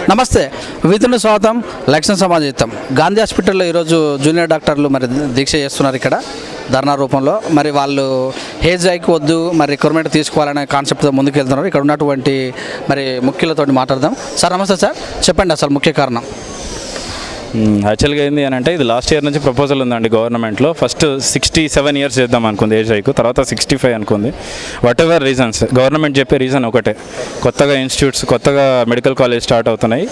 నమస్తే, విధుల స్వాగతం. లక్ష్మణ సమాజం గాంధీ హాస్పిటల్లో ఈరోజు జూనియర్ డాక్టర్లు మరి దీక్ష చేస్తున్నారు ఇక్కడ ధర్నా రూపంలో. మరి వాళ్ళు హేజ్ హైక్ వద్దు, మరి రిక్రూట్మెంట్ తీసుకోవాలనే కాన్సెప్ట్తో ముందుకు వెళ్తున్నారు. ఇక్కడ ఉన్నటువంటి మరి ముఖ్యులతో మాట్లాడదాం. సార్ నమస్తే సార్, చెప్పండి అసలు ముఖ్య కారణం. యాక్చువల్గా ఏంది అని అంటే ఇది లాస్ట్ ఇయర్ నుంచి ప్రపోజల్ ఉందండి గవర్నమెంట్లో. ఫస్ట్ 67 ఇయర్స్ చేద్దాం అనుకుంది ఏజ్ హైక్, తర్వాత 65 అనుకుంది. వాట్ ఎవర్ రీజన్స్, గవర్నమెంట్ చెప్పే రీజన్ ఒకటే, కొత్తగా ఇన్స్టిట్యూట్స్, కొత్తగా మెడికల్ కాలేజ్ స్టార్ట్ అవుతున్నాయి,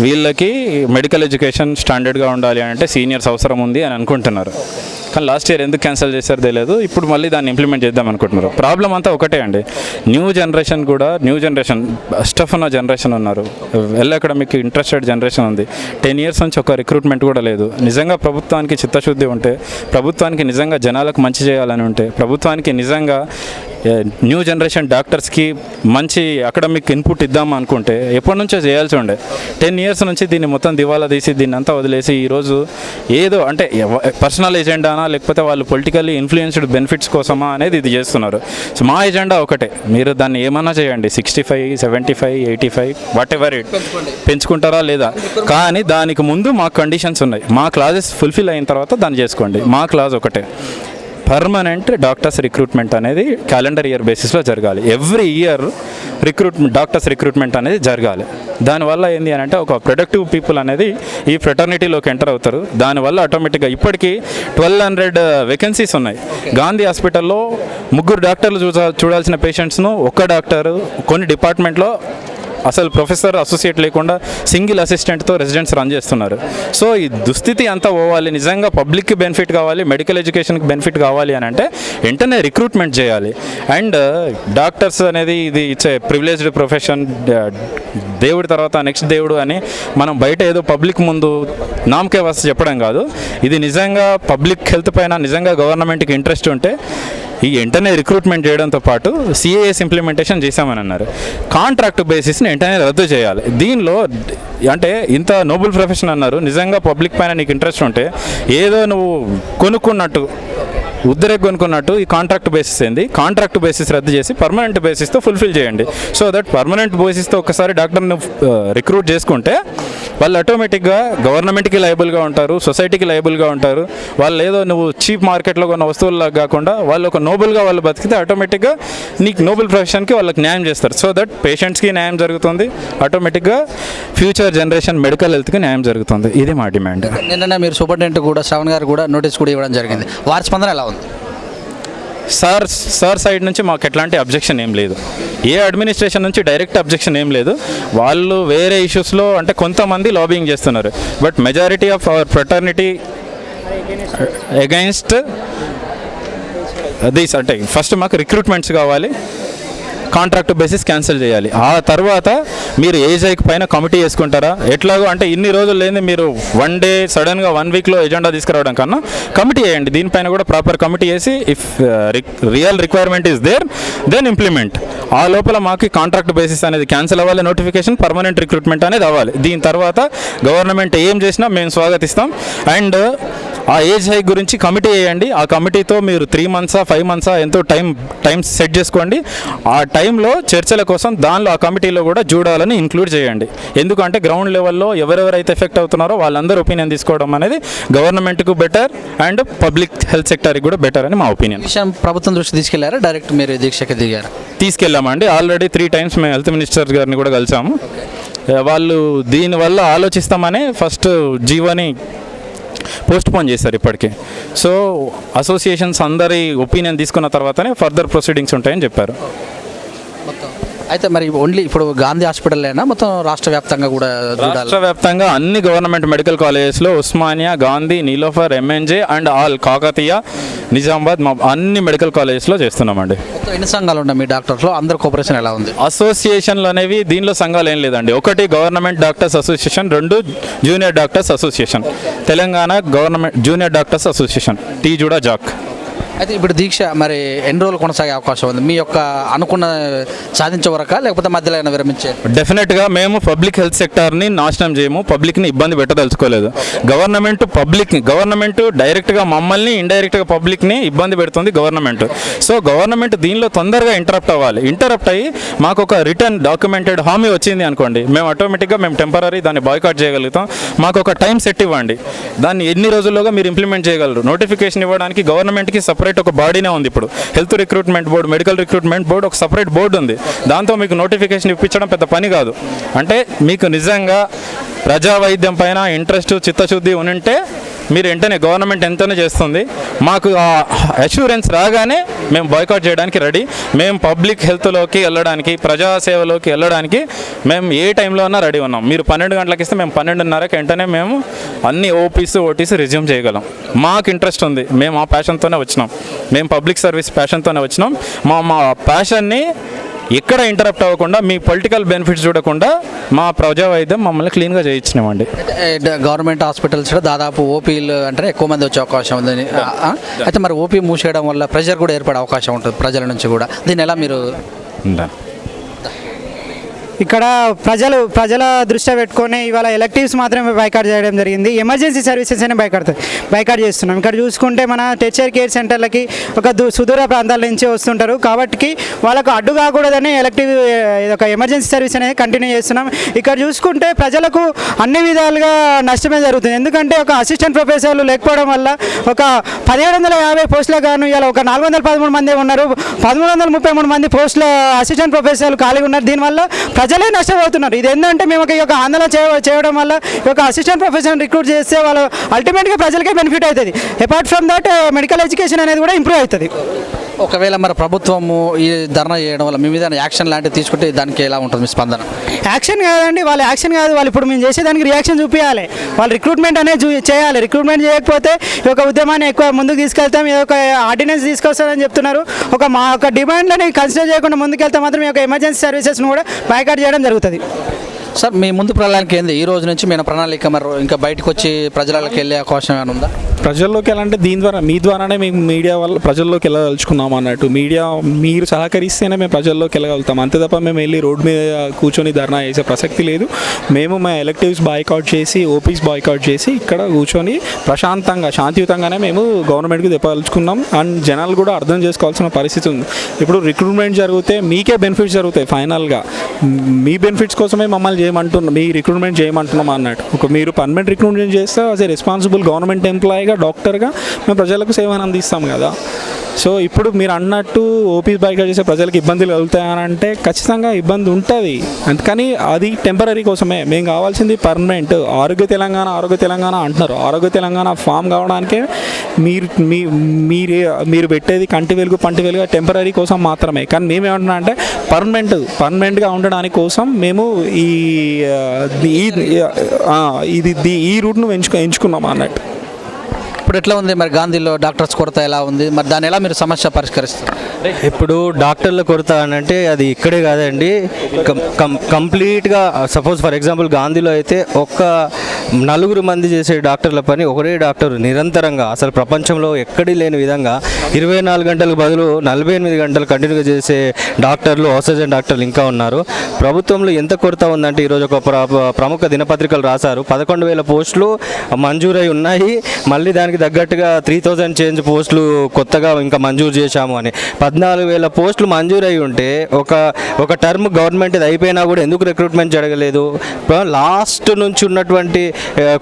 వీళ్ళకి మెడికల్ ఎడ్యుకేషన్ స్టాండర్డ్గా ఉండాలి అంటే సీనియర్స్ అవసరం ఉంది అని అనుకుంటున్నారు. కానీ లాస్ట్ ఇయర్ ఎందుకు క్యాన్సిల్ చేశారో తెలియదు, ఇప్పుడు మళ్ళీ దాన్ని ఇంప్లిమెంట్ చేద్దాం అనుకుంటున్నారు. ప్రాబ్లం అంతా ఒకటే అండి, న్యూ జనరేషన్ స్టఫ్ ఉన్న జనరేషన్ ఉన్నారు, వెల్ అకాడమిక్ ఇంట్రెస్టెడ్ జనరేషన్ ఉంది. 10 ఇయర్స్ నుంచి ఒక రిక్రూట్మెంట్ కూడా లేదు. నిజంగా ప్రభుత్వానికి చిత్తశుద్ధి ఉంటే, ప్రభుత్వానికి నిజంగా జనాలకు మంచి చేయాలని ఉంటే, ప్రభుత్వానికి నిజంగా న్యూ జనరేషన్ డాక్టర్స్కి మంచి అకాడమిక్ ఇన్పుట్ ఇద్దాం అనుకుంటే ఎప్పటి నుంచో చేయాల్సి ఉండే. 10 ఇయర్స్ నుంచి దీన్ని మొత్తం దివాలా తీసి దీన్ని అంతా వదిలేసి ఈరోజు ఏదో అంటే పర్సనల్ ఎజెండానా లేకపోతే వాళ్ళు పొలిటికల్లీ ఇన్ఫ్లుయెన్స్డ్ బెనిఫిట్స్ కోసమా అనేది ఇది చేస్తున్నారు. సో మా ఎజెండా ఒకటే, మీరు దాన్ని ఏమన్నా చేయండి, 65, 75, 85 వాట్ ఎవర్ ఇట్, పెంచుకుంటారా లేదా, కానీ దానికి ముందు మా కండిషన్స్ ఉన్నాయి. మా క్లాజెస్ ఫుల్ఫిల్ అయిన తర్వాత దాన్ని చేసుకోండి. మా క్లాజ్ ఒకటే, పర్మనెంట్ డాక్టర్స్ రిక్రూట్మెంట్ అనేది క్యాలెండర్ ఇయర్ బేసిస్లో జరగాలి. ఎవ్రీ ఇయర్ డాక్టర్స్ రిక్రూట్మెంట్ అనేది జరగాలి. దానివల్ల ఏంటి అని అంటే ఒక ప్రొడక్టివ్ పీపుల్ అనేది ఈ ఫ్రెటర్నిటీలోకి ఎంటర్ అవుతారు. దానివల్ల ఆటోమేటిక్గా ఇప్పటికీ 1200 వేకెన్సీస్ ఉన్నాయి. గాంధీ హాస్పిటల్లో 3 డాక్టర్లు చూడాల్సిన పేషెంట్స్ను ఒక్క డాక్టరు, కొన్ని డిపార్ట్మెంట్లో అసలు ప్రొఫెసర్ అసోసియేట్ లేకుండా సింగిల్ అసిస్టెంట్తో రెసిడెంట్స్ రన్ చేస్తున్నారు. సో ఈ దుస్థితి అంతా పోవాలి, నిజంగా పబ్లిక్కి బెనిఫిట్ కావాలి, మెడికల్ ఎడ్యుకేషన్కి బెనిఫిట్ కావాలి అని అంటే వెంటనే రిక్రూట్మెంట్ చేయాలి. అండ్ డాక్టర్స్ అనేది ఇది ఇట్స్ ఏ ప్రివిలేజ్డ్ ప్రొఫెషన్, దేవుడి తర్వాత నెక్స్ట్ దేవుడు అని మనం బయట ఏదో పబ్లిక్ ముందు నామకే వస్తే చెప్పడం కాదు. ఇది నిజంగా పబ్లిక్ హెల్త్ పైన నిజంగా గవర్నమెంట్కి ఇంట్రెస్ట్ ఉంటే ఈ వెంటనే రిక్రూట్మెంట్ చేయడంతో పాటు సిఏఎస్ ఇంప్లిమెంటేషన్ చేశామని అన్నారు. కాంట్రాక్ట్ బేసిస్ని వెంటనే రద్దు చేయాలి. దీనిలో అంటే ఇంత నోబుల్ ప్రొఫెషన్ అన్నారు, నిజంగా పబ్లిక్ పైన నీకు ఇంట్రెస్ట్ ఉంటే ఏదో నువ్వు కొనుక్కున్నట్టు కొనుక్కున్నట్టు ఈ కాంట్రాక్ట్ బేసిస్ ఏంది, కాంట్రాక్ట్ బేసిస్ రద్దు చేసి పర్మనెంట్ బేసిస్తో ఫుల్ఫిల్ చేయండి. సో దట్ పర్మనెంట్ బేసిస్తో ఒకసారి డాక్టర్ని రిక్రూట్ చేసుకుంటే వాళ్ళు ఆటోమేటిక్గా గవర్నమెంట్కి లయబుల్గా ఉంటారు, సొసైటీకి లయబుల్గా ఉంటారు. వాళ్ళు ఏదో నువ్వు చీప్ మార్కెట్లో కొన్న వస్తువుల్లాగా కాకుండా వాళ్ళు ఒక నోబుల్గా వాళ్ళు బతికితే ఆటోమేటిక్గా నీకు నోబుల్ ప్రొఫెషన్కి వాళ్ళకి న్యాయం చేస్తారు. సో దట్ పేషెంట్స్కి న్యాయం జరుగుతుంది, ఆటోమేటిక్గా ఫ్యూచర్ జనరేషన్ మెడికల్ హెల్త్కి న్యాయం జరుగుతుంది. ఇది మా డిమాండ్. నిన్న మీరు సూపరింటెండెంట్ కూడా శ్రవణ్ గారు కూడా నోటీస్ కూడా ఇవ్వడం జరిగింది. వారి స్పందన ఎలా ఉంది? సార్ సైడ్ నుంచి మాకు ఎట్లాంటి అబ్జెక్షన్ ఏం లేదు, ఏ అడ్మినిస్ట్రేషన్ నుంచి డైరెక్ట్ అబ్జెక్షన్ ఏం లేదు. వాళ్ళు వేరే ఇష్యూస్లో అంటే కొంతమంది లాబింగ్ చేస్తున్నారు, but majority of our fraternity against this. అంటే ఫస్ట్ మాకు రిక్రూట్మెంట్స్ కావాలి, కాంట్రాక్ట్ బేసిస్ క్యాన్సిల్ చేయాలి. ఆ తర్వాత మీరు ఏజ్ హైక్ పైన కమిటీ వేసుకుంటారా, ఎట్లాగో అంటే ఇన్ని రోజులు లేని మీరు వన్ డే సడన్గా 1 వీక్లో ఎజెండా తీసుకురావడం కన్నా కమిటీ వేయండి. దీనిపైన కూడా ప్రాపర్ కమిటీ వేసి if real requirement is there then implement. ఆ లోపల మాకు కాంట్రాక్ట్ బేసిస్ అనేది క్యాన్సిల్ అవ్వాలి, నోటిఫికేషన్ పర్మనెంట్ రిక్రూట్మెంట్ అనేది అవ్వాలి. దీని తర్వాత గవర్నమెంట్ ఏం చేసినా మేము స్వాగతిస్తాం. అండ్ ఆ ఏజ్ హైక్ గురించి కమిటీ వేయండి. ఆ కమిటీతో మీరు 3 మంత్సా 5 మంత్సా ఎంతో టైం సెట్ చేసుకోండి. ఆ టైంలో చర్చల కోసం దానిలో ఆ కమిటీలో కూడా జూడాలని ఇంక్లూడ్ చేయండి. ఎందుకంటే గ్రౌండ్ లెవెల్లో ఎవరెవరైతే ఎఫెక్ట్ అవుతున్నారో వాళ్ళందరూ ఒపీనియన్ తీసుకోవడం అనేది గవర్నమెంట్కు బెటర్ అండ్ పబ్లిక్ హెల్త్ సెక్టర్కి కూడా బెటర్ అని మా ఒపీనియన్. విషయం ప్రభుత్వం దృష్టి తీసుకెళ్లారా, డైరెక్ట్ మీరు దీక్షకి దిగారు? తీసుకెళ్ళామండి. ఆల్రెడీ 3 టైమ్స్ మేము హెల్త్ మినిస్టర్ గారిని కూడా కలిసాము. వాళ్ళు దీనివల్ల ఆలోచిస్తామని ఫస్ట్ జీవోని పోస్ట్పోన్ చేశారు ఇప్పటికీ. సో అసోసియేషన్స్ అందరి ఒపీనియన్ తీసుకున్న తర్వాతనే ఫర్దర్ ప్రొసీడింగ్స్ ఉంటాయని చెప్పారు. అయితే మరి ఓన్లీ ఇప్పుడు గాంధీ హాస్పిటల్లోనా మొత్తం రాష్ట్ర వ్యాప్తంగా కూడా? రాష్ట్ర వ్యాప్తంగా అన్ని గవర్నమెంట్ మెడికల్ కాలేజెస్లో Osmania, Gandhi, Niloufer, MNJ and all Kakatiya, Nizamabad అన్ని మెడికల్ కాలేజెస్లో చేస్తున్నామండి. ఎన్ని సంఘాలు ఉన్నాయి మీ డాక్టర్స్లో? అందరి కోఆపరేషన్ ఎలా ఉంది? అసోసియేషన్లు అనేవి దీనిలో సంఘాలు ఏం లేదండి. ఒకటి government doctors association, 2 junior doctors association, Telangana government junior doctors association, T JUDA JAC. అయితే ఇప్పుడు దీక్ష మరి ఎన్ని రోజులు కొనసాగే అవకాశం ఉంది? మీ యొక్క అనుకున్న సాధించే వరకా లేకపోతే మధ్యలో అయినా విరమించే? డెఫినెట్గా మేము పబ్లిక్ హెల్త్ సెక్టార్ని నాశనం చేయము, పబ్లిక్ని ఇబ్బంది పెట్టదలుచుకోలేదు. గవర్నమెంట్ డైరెక్ట్గా మమ్మల్ని, ఇండైరెక్ట్గా పబ్లిక్ని ఇబ్బంది పెడుతుంది గవర్నమెంట్. సో గవర్నమెంట్ దీనిలో తొందరగా ఇంటరప్ట్ అవ్వాలి. ఇంటరప్ట్ అయ్యి మాకు ఒక రిటర్న్ డాక్యుమెంటెడ్ హామీ వచ్చింది అనుకోండి, మేము ఆటోమేటిక్గా మేము టెంపరీ దాన్ని బాయ్కాట్ చేయగలుగుతాం. మాకు ఒక టైం సెట్ ఇవ్వండి, దాన్ని ఎన్ని రోజుల్లోగా మీరు ఇంప్లిమెంట్ చేయగలరు. నోటిఫికేషన్ ఇవ్వడానికి గవర్నమెంట్కి సపరేట్ ఒక బాడీనే ఉంది. ఇప్పుడు health recruitment board, medical recruitment board ఒక సపరేట్ బోర్డు ఉంది. దాంతో మీకు నోటిఫికేషన్ ఇప్పించడం పెద్ద పని కాదు. అంటే మీకు నిజంగా ప్రజా వైద్యం పైన ఇంట్రెస్ట్, చిత్తశుద్ధి ఉంటే మీరు వెంటనే గవర్నమెంట్ ఎంతనే చేస్తుంది. మాకు ఆ అష్యూరెన్స్ రాగానే మేము బాయ్కాట్ చేయడానికి రెడీ. మేము పబ్లిక్ హెల్త్లోకి వెళ్ళడానికి, ప్రజాసేవలోకి వెళ్ళడానికి మేము ఏ టైంలో అన్నా రెడీ ఉన్నాం. మీరు 12 గంటలకు ఇస్తే మేము 12:30కి వెంటనే మేము అన్ని ఓటీస్ రిజ్యూమ్ చేయగలం. మాకు ఇంట్రెస్ట్ ఉంది, మేము ఆ ప్యాషన్తోనే వచ్చినాం. మేము పబ్లిక్ సర్వీస్ ప్యాషన్తోనే వచ్చినాం. మా ప్యాషన్ని ఎక్కడ ఇంటరప్ట్ అవ్వకుండా, మీ పొలిటికల్ బెనిఫిట్స్ చూడకుండా మా ప్రజా వైద్యం మమ్మల్ని క్లీన్గా చేయించినామండి. గవర్నమెంట్ హాస్పిటల్స్ దాదాపు ఓపీలు అంటే ఎక్కువ మంది వచ్చే అవకాశం ఉంది. అయితే మరి ఓపీ మూసేయడం వల్ల ప్రెషర్ కూడా ఏర్పడే అవకాశం ఉంటుంది ప్రజల నుంచి కూడా. దీన్ని ఎలా మీరు? ఇక్కడ ప్రజల దృష్టి పెట్టుకొని ఇవాళ ఎలక్టివ్స్ మాత్రమే బైకాట్ చేయడం జరిగింది. ఎమర్జెన్సీ సర్వీసెస్ అనే బైకాట్ చేస్తున్నాం. ఇక్కడ చూసుకుంటే మన టెర్షియరీ కేర్ సెంటర్లకి ఒక సుదూర ప్రాంతాల నుంచి వస్తుంటారు కాబట్టి వాళ్ళకు అడ్డు కాకూడదని ఎలక్టివ్ ఒక ఎమర్జెన్సీ సర్వీస్ అనేది కంటిన్యూ చేస్తున్నాం. ఇక్కడ చూసుకుంటే ప్రజలకు అన్ని విధాలుగా నష్టమే జరుగుతుంది. ఎందుకంటే ఒక అసిస్టెంట్ ప్రొఫెసర్లు లేకపోవడం వల్ల ఒక 1750 పోస్టులకు గాను ఇలా ఒక 413 మంది ఉన్నారు. 1333 మంది పోస్టుల అసిస్టెంట్ ప్రొఫెసర్లు ఖాళీగా ఉన్నారు. దీనివల్ల ప్రజలే నష్టపోతున్నారు. ఇది ఏంటంటే మేము ఒక ఆందోళన చేయడం వల్ల ఒక అసిస్టెంట్ ప్రొఫెసర్ రిక్రూట్ చేస్తే వాళ్ళు అల్టిమేట్గా ప్రజలకే బెనిఫిట్ అవుతుంది. Apart from that medical education అనేది కూడా ఇంప్రూవ్ అవుతుంది. ఒకవేళ మరి ప్రభుత్వము ఈ ధర్నా చేయడం వల్ల మీ మీద యాక్షన్ లాంటివి తీసుకుంటే దానికి ఎలా ఉంటుంది మీ స్పందన? యాక్షన్ కాదండి, వాళ్ళు యాక్షన్ కాదు, వాళ్ళు ఇప్పుడు మేము చేసేదానికి రియాక్షన్ చూపించాలి. వాళ్ళు రిక్రూట్మెంట్ అనేది చేయాలి. రిక్రూట్మెంట్ చేయకపోతే ఒక ఉద్యమాన్ని ఎక్కువ ముందుకు తీసుకెళ్తాం, ఏదో ఒక ఆర్డినెన్స్ తీసుకొస్తారని చెప్తున్నారు. మా ఒక డిమాండ్లని కన్సిడర్ చేయకుండా ముందుకెళ్తే మాత్రం ఈ యొక్క ఎమర్జెన్సీ సర్వీసెస్ను కూడా బైకాట్ చేయడం జరుగుతుంది. సార్, మీ ముందు ప్రణాళిక ఏంది? ఈ రోజు నుంచి మీ ప్రణాళిక మరి ఇంకా బయటకు వచ్చి ప్రజలకు వెళ్ళే అవకాశం ఏమైనా ఉందా? ప్రజల్లోకి వెళ్ళాలంటే దీని ద్వారా, మీ ద్వారానే మేము మీడియా వల్ల ప్రజల్లోకి వెళ్ళదలుచుకున్నాం అన్నట్టు. మీడియా మీరు సహకరిస్తేనే మేము ప్రజల్లోకి వెళ్ళగలుగుతాం. అంతే తప్ప మేము వెళ్ళి రోడ్డు మీద కూర్చొని ధర్నా చేసే ప్రసక్తి లేదు. మేము మా ఎలక్టివ్స్ బాయ్కాట్ చేసి, ఓపీస్ బాయ్కాట్ చేసి ఇక్కడ కూర్చొని ప్రశాంతంగా, శాంతియుతంగానే మేము గవర్నమెంట్కి చెప్పదలుచుకున్నాం. అండ్ జనాలు కూడా అర్థం చేసుకోవాల్సిన పరిస్థితి ఉంది. ఇప్పుడు రిక్రూట్మెంట్ జరిగితే మీకే బెనిఫిట్స్ జరుగుతాయి. ఫైనల్గా మీ బెనిఫిట్స్ కోసమే మమ్మల్ని మీ రిక్రూట్మెంట్ చేయమంటున్నాం అన్నట్టు. ఒక మీరు పర్మనెంట్ రిక్రూట్మెంట్ చేస్తే యాజ్ ఏ రెస్పాన్సిబుల్ గవర్నమెంట్ ఎంప్లాయీగా, డాక్టర్గా మేము ప్రజలకు సేవను అందిస్తాం కదా. సో ఇప్పుడు మీరు అన్నట్టు ఓపీస్ బాయ్కాట్ చేసే ప్రజలకు ఇబ్బందులు కలుగుతాయని అంటే ఖచ్చితంగా ఇబ్బంది ఉంటుంది. అందుకని అది టెంపరీ కోసమే. మేము కావాల్సింది పర్మనెంట్. ఆరోగ్య తెలంగాణ అంటున్నారు. ఆరోగ్య తెలంగాణ ఫామ్ కావడానికే మీరు పెట్టేది కంటి వెలుగు పంటి వెలుగు టెంపరీ కోసం మాత్రమే. కానీ మేమేమంటున్నాం అంటే పర్మనెంట్గా ఉండడానికి కోసం మేము ఈ రూట్ను ఎంచుకున్నాం అన్నట్టు. ఇప్పుడు ఎట్లా ఉంది మరి గాంధీలో డాక్టర్స్ కొరత ఎలా ఉంది? మరి దాని ఎలా మీరు సమస్య పరిష్కరిస్తారు? ఇప్పుడు డాక్టర్ల కొరత అంటే అది ఇక్కడే కాదండి, కంప్లీట్గా. సపోజ్ ఫర్ ఎగ్జాంపుల్ గాంధీలో అయితే ఒక్క 4 మంది చేసే డాక్టర్ల పని ఒకటే డాక్టర్ నిరంతరంగా, అసలు ప్రపంచంలో ఎక్కడి లేని విధంగా 24 గంటలకు బదులు 48 గంటలు కంటిన్యూగా చేసే డాక్టర్లు, ఆక్సిజన్ డాక్టర్లు ఇంకా ఉన్నారు. ప్రభుత్వంలో ఎంత కొరత ఉందంటే ఈరోజు ఒక ప్రముఖ దినపత్రికలు రాశారు, 11,000 పోస్టులు మంజూరై ఉన్నాయి, మళ్ళీ దానికి తగ్గట్టుగా 3,000 చేంజ్ పోస్టులు కొత్తగా ఇంకా మంజూరు చేశాము అని. 14,000 పోస్టులు మంజూరై ఉంటే ఒక టర్మ్ గవర్నమెంట్ ఇది అయిపోయినా కూడా ఎందుకు రిక్రూట్మెంట్ జరగలేదు? లాస్ట్ నుంచి ఉన్నటువంటి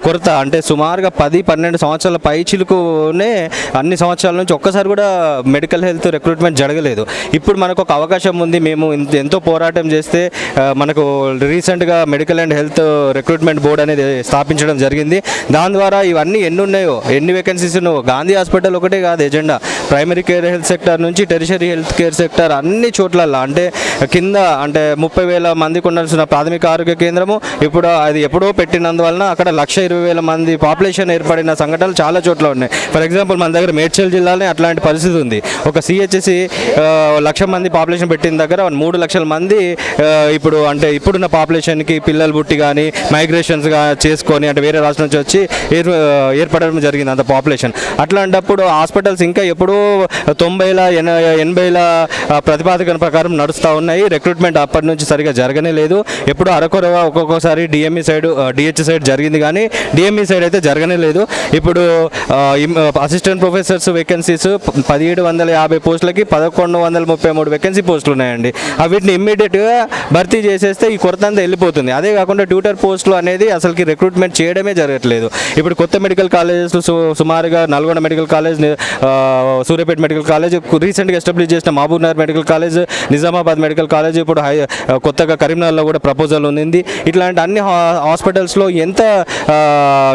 కొరత అంటే సుమారుగా 10-12 సంవత్సరాల పైచిలుకునే అన్ని సంవత్సరాల నుంచి ఒక్కసారి కూడా మెడికల్ హెల్త్ రిక్రూట్మెంట్ జరగలేదు. ఇప్పుడు మనకు ఒక అవకాశం ఉంది. మేము ఎంతో పోరాటం చేస్తే మనకు రీసెంట్గా medical and health recruitment board అనేది స్థాపించడం జరిగింది. దాని ద్వారా ఇవన్నీ ఎన్ని ఉన్నాయో, ఎన్ని వేకెన్సీస్ ఉన్నాయో, గాంధీ హాస్పిటల్ ఒకటే కాదు agenda, primary care health sector నుంచి టెరిషరీ హెల్త్ కేర్ సెక్టర్ అన్ని చోట్లల్లో అంటే కింద అంటే 30,000 మందికి ఉండాల్సిన ప్రాథమిక ఆరోగ్య కేంద్రము ఇప్పుడు అది ఎప్పుడో పెట్టినందువలన అక్కడ 120,000 మంది పాపులేషన్ ఏర్పడిన సంఘటనలు చాలా చోట్ల ఉన్నాయి. ఫర్ ఎగ్జాంపుల్ మన దగ్గర మేడ్చల్ జిల్లాలోనే అట్లాంటి పరిస్థితి ఉంది. ఒక సిహెచ్సి 1,00,000 మంది పాపులేషన్ పెట్టిన దగ్గర 3 లక్షల మంది ఇప్పుడు అంటే ఇప్పుడున్న పాపులేషన్కి పిల్లలు పుట్టి కానీ మైగ్రేషన్స్గా చేసుకొని అంటే వేరే రాష్ట్రం నుంచి వచ్చి ఏర్పడడం జరిగింది. అంత పాపులేషన్. అట్లాంటప్పుడు హాస్పిటల్స్ ఇంకా ఎప్పుడూ 90ల 80ల ప్రతిపాదన ప్రకారం నడుస్తూ ఉన్నాయి. రిక్రూట్మెంట్ అప్పటి నుంచి సరిగా జరగనే లేదు. ఎప్పుడు అరకొరగా ఒక్కొక్కసారి డిహెచ్ సైడ్ జరిగింది కానీ డిఎంఈ సైడ్ అయితే జరగనే లేదు. ఇప్పుడు అసిస్టెంట్ ప్రొఫెసర్స్ వేకెన్సీస్ 1750 పోస్టులకి 1133 వేకెన్సీ పోస్టులు ఉన్నాయండి. వీటిని ఇమ్మీడియట్గా భర్తీ చేసేస్తే ఈ కొరత అంతా వెళ్ళిపోతుంది. అదే కాకుండా ట్యూటర్ పోస్టులు అనేది అసలుకి రిక్రూట్మెంట్ చేయడమే జరగట్లేదు. ఇప్పుడు కొత్త మెడికల్ కాలేజెస్ సుమారుగా Nalgonda medical college, Suryapet medical college, రీసెంట్గా ఎస్టాబ్లిష్ చేసిన Mahabubnagar medical college, Nizamabad medical college, ఇప్పుడు కొత్తగా కరీంనగర్లో కూడా ప్రపోజల్ ఉంది. ఇట్లాంటి అన్ని హాస్పిటల్స్లో ఎంత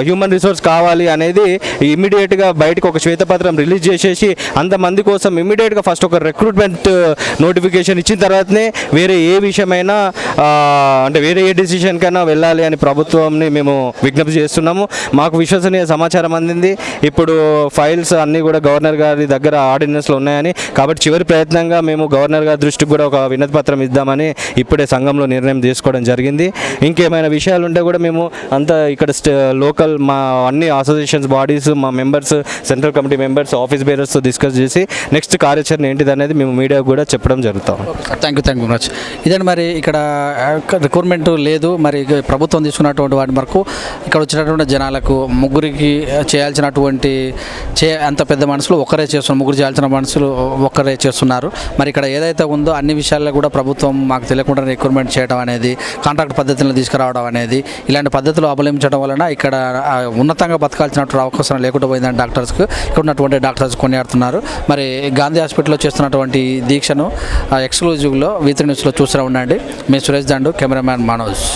హ్యూమన్ రిసోర్స్ కావాలి అనేది ఇమ్మీడియట్గా బయటకు ఒక శ్వేతపత్రం రిలీజ్ చేసేసి అంతమంది కోసం ఇమ్మీడియట్గా ఫస్ట్ ఒక రిక్రూట్మెంట్ నోటిఫికేషన్ ఇచ్చిన తర్వాతనే వేరే ఏ విషయమైనా అంటే వేరే ఏ డిసిషన్కైనా వెళ్ళాలి అని ప్రభుత్వంని మేము విజ్ఞప్తి చేస్తున్నాము. మాకు విశ్వసనీయ సమాచారం అందింది. ఇప్పుడు ఫైల్స్ అన్నీ కూడా గవర్నర్ గారి దగ్గర ఆర్డినెన్స్లో ఉన్నాయని, కాబట్టి చివరి ప్రయత్నంగా మేము గవర్నర్ గారి దృష్టికి కూడా ఒక వినతి పత్రం ఇద్దామని ఇప్పుడే సంఘంలో నిర్ణయం తీసుకోవడం జరిగింది. ఇంకేమైనా విషయాలు ఉంటే కూడా మేము అంతా ఇక్కడ లోకల్ మా అన్ని అసోసియేషన్స్ బాడీస్, మా members, central committee members, office బేరర్స్తో డిస్కస్ చేసి నెక్స్ట్ కార్యాచరణ ఏంటిది అనేది మేము మీడియాకు కూడా చెప్పడం జరుగుతాం. Thank you much. ఇదండి మరి ఇక్కడ రిక్రూట్మెంట్ లేదు. మరి ప్రభుత్వం తీసుకున్నటువంటి వాటి వరకు ఇక్కడ వచ్చినటువంటి జనాలకు ముగ్గురికి చేయాల్సినటువంటి అంత పెద్ద మనుషులు ఒక్కరే చేస్తున్నారు, ముగ్గురు చేయాల్సిన మనుషులు ఒక్కరే చేస్తున్నారు. మరి ఇక్కడ ఏదైతే ఉందో అన్ని విషయాల్లో కూడా ప్రభుత్వం మాకు తెలియకుండా రిక్రూట్మెంట్ చేయడం అనేది, కాంట్రాక్ట్ పద్ధతులను తీసుకురావడం అనేది, ఇలాంటి పద్ధతులు అవలంబించడం వలన ఇక్కడ ఉన్నతంగా బతకాల్సినటువంటి అవకాశం లేకుండా పోయిందని డాక్టర్స్కి ఇక్కడ ఉన్నటువంటి డాక్టర్స్ కొనియాడుతున్నారు. మరి గాంధీ హాస్పిటల్లో చేస్తున్నటువంటి దీక్షను ఎక్స్క్లూజివ్లో V3 న్యూస్లో చూస్తూ ఉండండి. మీ సురేష్ దండు, కెమెరామ్యాన్ మనోజ్.